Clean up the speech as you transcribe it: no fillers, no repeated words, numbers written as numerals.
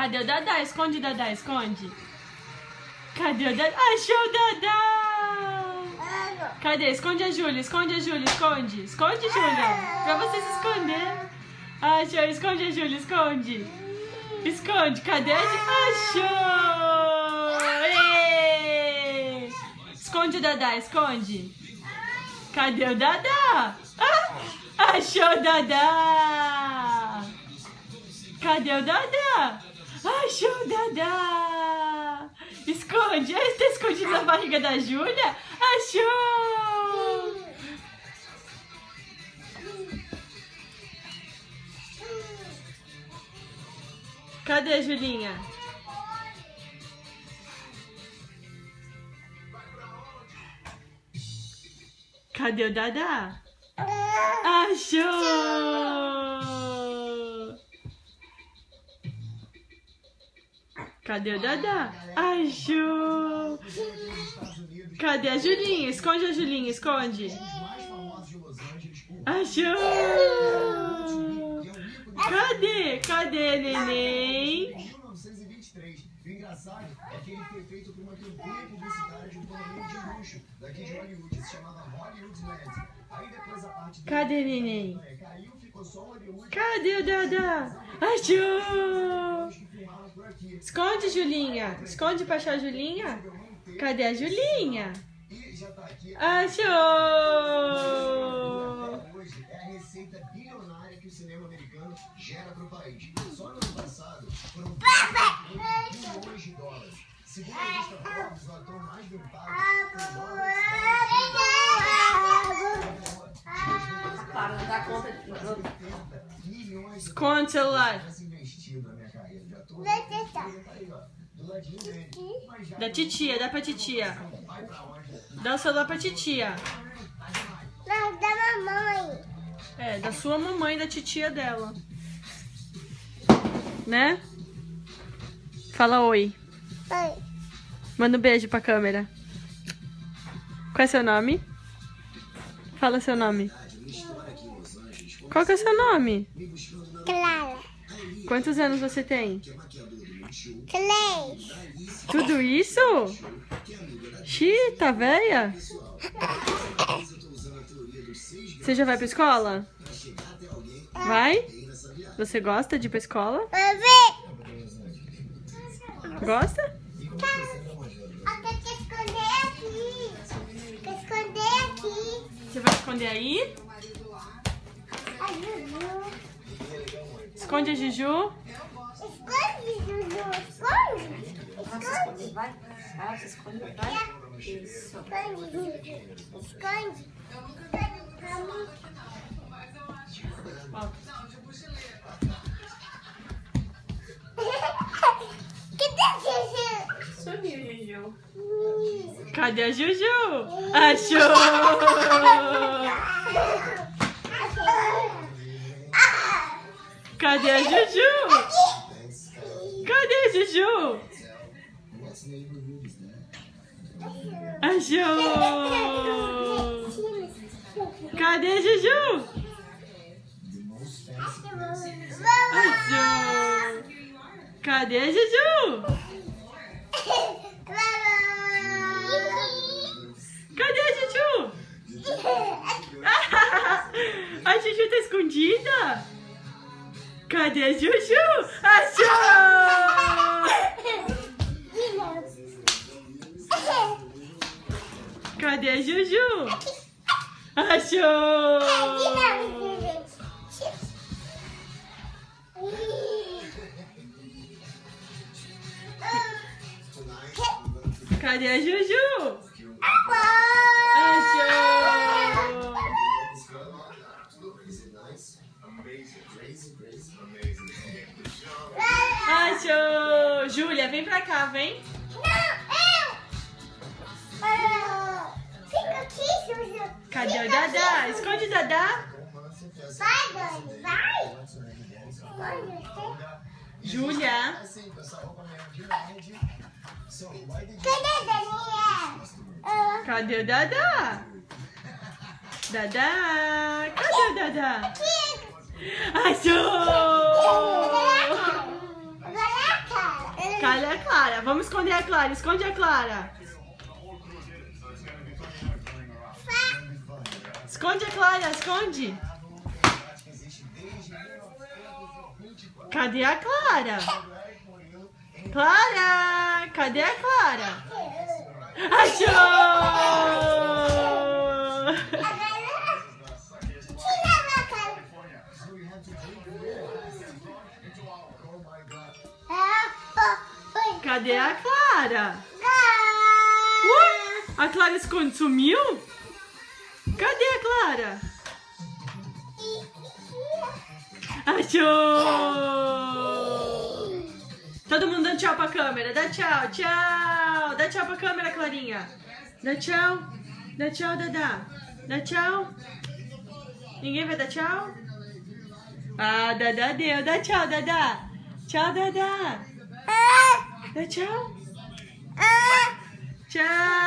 Cadê o Dadá? Esconde, Dadá, esconde. Cadê o Dadá? Achou o Dadá! Cadê? Esconde a Júlia, esconde, esconde. Esconde, Júlia. Pra você se esconder. Achou, esconde a Júlia, esconde. Esconde, cadê a Júlia? Achou! Êêêê! Esconde o Dadá, esconde. Cadê o Dadá? Achou o Dadá! Cadê o Dadá? Achou o Dadá! Esconde! Ele está escondido na barriga da Júlia? Achou! Cadê a Julinha? Cadê o Dadá? Achou! Cadê o Dadá? Achou! Cadê a Julinha? Esconde a Julinha, esconde! Achou! Cadê? Cadê, neném? O engraçado é que ele foi feito por uma campanha publicitária de um condomínio de luxo daqui de Hollywood, se chamava Hollywoodland. Aí depois a parte do... Cadê, neném? Caiu, ficou só Hollywood. Cadê o Dadá? Achou! Esconde, Julinha. Esconde pra achar a Julinha. Cadê a Julinha? Achou! Hoje é a receita bilionária que o cinema americano gera para o país. Só no ano passado foram bilhões de dólares. Segundo a revista Forbes, o ator mais bem pago Para, não dá conta de... Esconde o celular. Da titia, dá pra titia. Dá o celular pra titia. Não, da mamãe. É, da sua mamãe, da titia dela. Né? Fala oi. Oi. Manda um beijo pra câmera. Qual é seu nome? Fala seu nome. Qual que é seu nome? Clara. Quantos anos você tem? 3. Tudo isso? Xi, tá velha? Você já vai pra escola? Vai? Você gosta de ir pra escola? Bebê. Gosta? Eu tenho que esconder aqui. Vou esconder aqui. Você vai esconder aí? A Juju. Esconde a Juju. Esconde, Juju. Esconde. Esconde. Vai, vai, você esconde, vai. Isso. Esconde, Juju. Esconde. Sumiu, Juju. Cadê a Juju? Achou! Cadê a Juju? Cadê a Juju? Achou! Cadê a Juju? Achou! Cadê a Juju? Cadê a Juju? A Juju tá escondida? Cadê a Juju? Achou! Cadê a Juju? Achou! Cadê a Juju? Achou! Achou! Júlia, vem pra cá, vem. Fica aqui, Juju. Cadê o Dadá? Esconde o Dadá. Vai, Dani, vai. Esconde. Júlia. Cadê a Daniela? Cadê o Dadá? Dadá. Cadê o Dadá? Achou! Agora é a Cadê a Clara? Vamos esconder a Clara. Esconde a Clara. Esconde a Clara, esconde. Cadê a Clara? Clara! Cadê a Clara? Achou! Cadê a Clara? A Clara sumiu? Cadê a Clara? Achou! Todo mundo dando tchau pra câmera. Dá tchau, tchau. Dá tchau pra câmera, Clarinha. Dá tchau. Dá tchau, Dadá. Dá tchau. Ninguém vai dar tchau? Ah, Dadá deu. Dá tchau, Dadá. Tchau, Dadá. Dá tchau. Tchau.